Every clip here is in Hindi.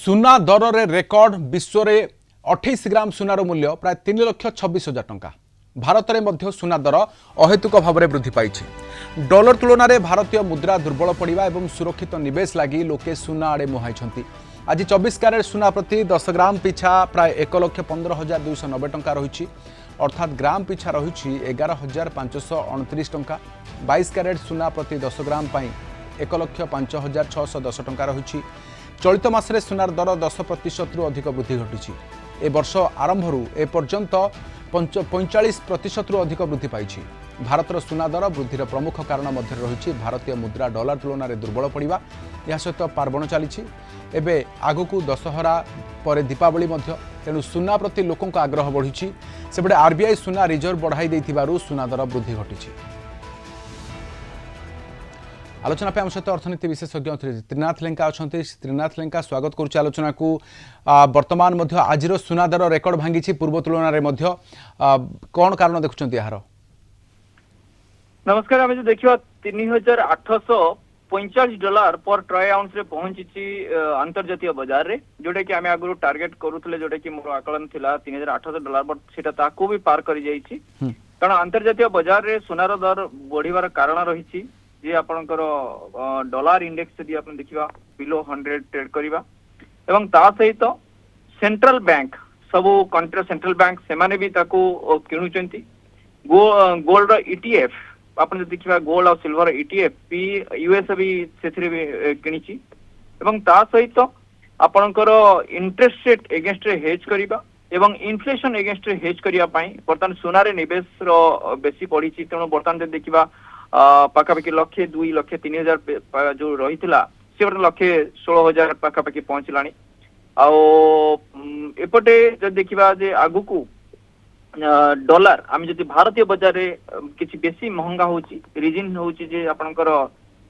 सुना दर रे रेकर्ड विश्व रे 28 ग्राम सुनार मूल्य प्राय 3,26,000 टंका। भारत में मध्य सुना दर अहेतुक भाव में वृद्धि पाई। डॉलर तुलन में भारतीय मुद्रा दुर्बल पड़ा और सुरक्षित निवेश लगी लोके सुना आड़े मुहाई। आज 24 क्यारेट सुना प्रति 10 ग्राम पिछा प्राय 1,15,290 टंका रही, अर्थात ग्राम पिछा रही 11,529 टंका। 22 क्यारेट सुना प्रति 10 ग्राम 1,05,610 टंका रही। चलित मासरे सुनार दर 10% रु अधिक वृद्धि घटी। ए वर्ष आरंभरू ए पर्यंत 45% रु अधिक वृद्धि पाई। भारतर सुना दर वृद्धिर प्रमुख कारण मध्य रही भारतीय मुद्रा डॉलर तुलन में दुर्बल पड़ा। यह सहित पार्वण चली एवं आगक दशहरा पर दीपावली तेणु सुना प्रति लोकों आग्रह बढ़ी। सेपटे आरबीआई सुना रिजर्व बढ़ाई सुना दर वृद्धि घटी। आलोचना पे आम सहित अर्थनीति विशेषज्ञ त्रिनाथ लेंका अच्छा। त्रिनाथ लेंका स्वागत करुच्ची आलोचना को। वर्तमान आज सुना दर रेकर्ड भांगी पूर्व तुलन में कौन कारण देखुं यार? नमस्कार। आम जो देखा $3,845 पर ट्रय आउंस रे पहुंची अंतर्जातीय बाजार रे, जोटा कि आम आगु टार्गेट करूले, जोटा कि मोर आकलन थिला $3,800 बट सेटा ताकू भी पार करि जाईछि। कारण अंतर्जातीय बाजार रे सुनार दर बढ़िवार कारण रही जे आपनकर डॉलर इंडेक्स यदि आपण देखिबा बिलो 100 ट्रेड करिबा एवं ता सहित सेंट्रल बैंक सबु कंट्री सेंट्रल बैंक से माने भी ताको किणुचंती। गोल्ड ईटीएफ आपण देखिबा गोल्ड और सिल्वर ईटीएफ भी यूएस भी सेथरे भी किणिची एवं ता सहित आपनकर इंटरेस्ट रेट एगेंस्ट रे हेज करिबा एवं इन्फ्लेशन एगेंस्ट रे हेज करिया पई वर्तमान सोना रे निवेश रो बेसी पड़ीची। तेणु वर्तमान देखिबा पाखापाखि 1,02,03,000 जो रही सी 1,16,000 पाखापाखि पहुंचला। एपटे जब देखा आगु को डॉलर आम जब भारतीय बाजार रे किसी बेसी महंगा होची रिजन होची आपनकर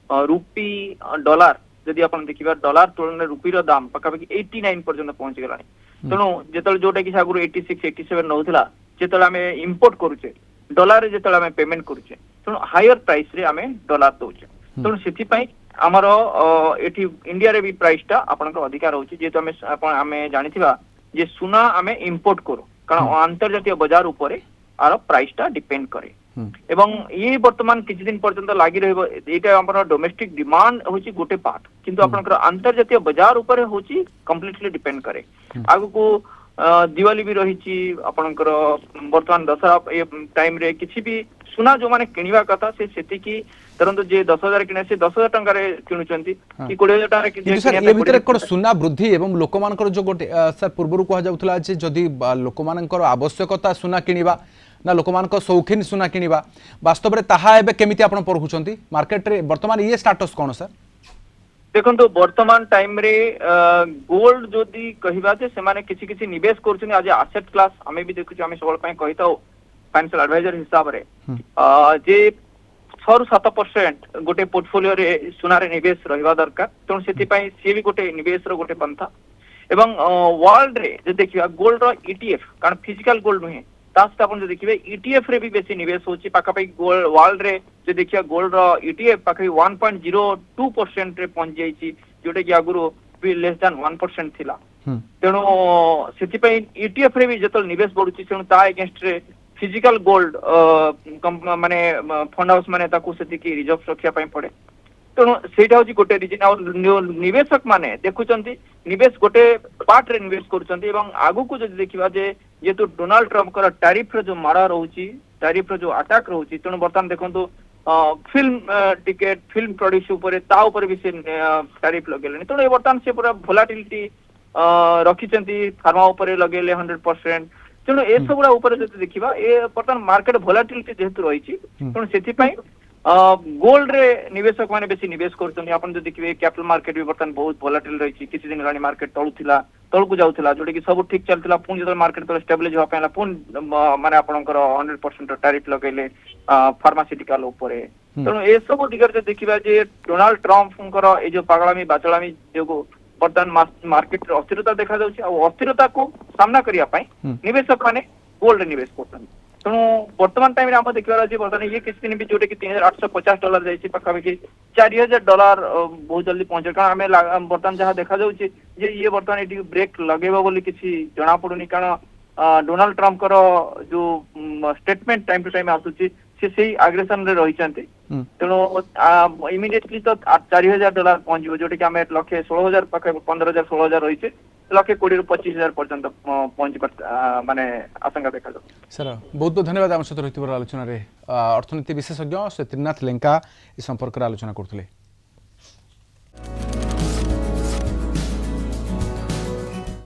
रुपी डॉलर जदि आपण देखिबा डॉलर तुलन रुपी रो दाम पाखापाखि 89 पर्यंत पहुंच गला। तेणु जेतल जोटा कि आगु 86 87 नौथिला जेतल आमे इंपोर्ट करूचे डॉलर जेतल आमे पेमेंट करूचे तेणु हायर प्राइस रे आमे डॉलर दउचे। तेणु सेथि पई हमर एठी इंडिया रे भी प्राइस टा आपनकर अधिकार होची जेतो आमे जानिथिबा जे सुना आमे इंपोर्ट करू कारण अंतर्जातीय बाजार ऊपर आर प्राइस टा डिपेंड करे एवं ये वर्तमान किछि दिन पर्यंत लागि रहबो। एटा हमर डोमेस्टिक डिमांड होची गोटे पार्ट, किंतु आपनकर अंतर्जातीय बाजार ऊपर होची कंप्लीटली डिपेंड करे। आगु को दिवाली भी रही आपनकर वर्तमान दशहरा टाइम रे किछि भी सुना जो माने किनिबा कथा से सेति की तरंतु जे 10,000 किने से 10,000 टंका रे किनुचंती कि 20,000 टंका रे कि सर ए भीतर कोन सुना वृद्धि एवं लोकमानकर जो गोटे सर पूर्वरु कहा जाउथला जे जदी लोकमानकर आवश्यकता सुना किनिबा ना लोकमानकर शौकीन सुना किनिबा वास्तव रे ताहा एबे केमिति आपण परखुचंती मार्केट रे वर्तमान ये स्टेटस कोन सर? देखो वर्तमान टाइम रे गोल्ड जदि कहबा जे से माने किछि किछि निवेश करछन आज एसेट क्लास हमें भी देखु हमें सबल पय कहिताओ फाइनेंशियल एडवाइजर हिसाब रे जे 6-7% गोटे पोर्टफोलियो रे सुना रे निवेश रहिबा दरकार। तेणु सेति पय सी भी गोटे निवेश रो गोटे पंथा एवं वर्ल्ड रे जे देखिबा गोल्ड रो ईटीएफ कारण फिजिकल गोल्ड नुहे तास्त आपण जे देखिबे ईटीएफ रे भी बेसी निवेश होची पाखापाखि गोल्ड वर्ल्ड रे जे देखिया गोल्ड रो ईटीएफ पाखापाखि 1.02% रे पहुंच जाईची जोटे कि आगुरो लेस देन 1% थिला। तेणु सेति पय ईटीएफ रे भी जतल निवेश बढ़ुची तेणु ता अगेंस्ट रे फिजिकल गोल्ड माने फंड हाउस माने ताकू सेति की रिजर्व रखिया पय पड़े। तेणु सेटा होची गोटे रीजन और निवेशक माने देखुचंती निवेश गोटे पार्ट रे निवेश करूचंती एवं आगु को जदि देखिबा जे जेतु डोनाल्ड ट्रम्प कर टैरिफ रो जो मारा रहउची टैरिफ रो जो अटैक रहउची तेणु वर्तमान देखंतु फिल्म टिकेट फिल्म प्रोड्यूस ऊपर ता ऊपर भी से टैरिफ लगेलेनी। तेणु वर्तमान से पूरा वोलाटिलिटी रखिचंती फार्मा ऊपर लगेले 100%। तेणु ए सबुड़ा ऊपर जदि देखिबा ए वर्तमान मार्केट वोलाटिलिटी जेतु रहिची तेणु सेति पय गोल्ड रे निवेशक माने बेसी निवेश करछन। आपण जो देखिबे कैपिटल मार्केट भी बर्तन बहुत वोलाटिल रही किछि दिन लानी मार्केट तळकु जाउथिला जोटे कि सब ठीक चलथिला पुन जतल मार्केट तो स्टेबलाइज हो पाइला पुन माने आपनकर 100% टैरिफ लगेले फार्मास्यूटिकल ऊपर। तेणु ए सब दिगर जे देखिबा जे डोनाल्ड ट्रम्पकर ए जो पागलामी बाचलामी जो वर्तमान मार्केट अस्थिरता देखा जाउछि आ अस्थिरता को सामना करिया पई निवेशक माने गोल्ड निवेश करछन। ତେଣୁ ବର୍ତ୍ତମାନ ଟାଇମରେ ଆମେ ଦେଖିବାର ଅଛି ବର୍ତ୍ତମାନ ଇଏ କିଛି ଦିନ ବି ଯୋଉଟା କି $3,850 ଯାଇଛି ପାଖାପାଖି $4,000 ବହୁତ ଜଲ୍ଦି ପହଞ୍ଚିବ କାରଣ ଆମେ ବର୍ତ୍ତମାନ ଯାହା ଦେଖାଯାଉଛି ଯେ ଇଏ ବର୍ତ୍ତମାନ ଏଠି ବ୍ରେକ୍ ଲଗେଇବ ବୋଲି କିଛି ଜଣା ପଡୁନି କାରଣ ଡୋନାଲ୍ଡ ଟ୍ରମ୍ପଙ୍କର ଯୋଉ ଷ୍ଟେଟମେଣ୍ଟ ଟାଇମ ଟୁ ଟାଇମ ଆସୁଛି ସେ ସେଇ ଆଗ୍ରେସନ ରେ ରହିଛନ୍ତି ତେଣୁ ଇମିଡିଏଟଲି ତ $4,000 ପହଞ୍ଚିବ ଯୋଉଟା କି ଆମେ 1,16,000 ପାଖେ 15,000 16,000 ରହିছে 1,20,000 ରୁ 25,000 ପର୍ଯ୍ୟନ୍ତ ପହଞ୍ଚିବା ମାନେ ଆଶଙ୍କା ଦେଖାଯାଉଛି। सर बहुत बहुत धन्यवाद आम सहित रही आलोचन अर्थनीति विशेषज्ञ श्री त्रिनाथ लेंका ए संपर्क आलोचना करते।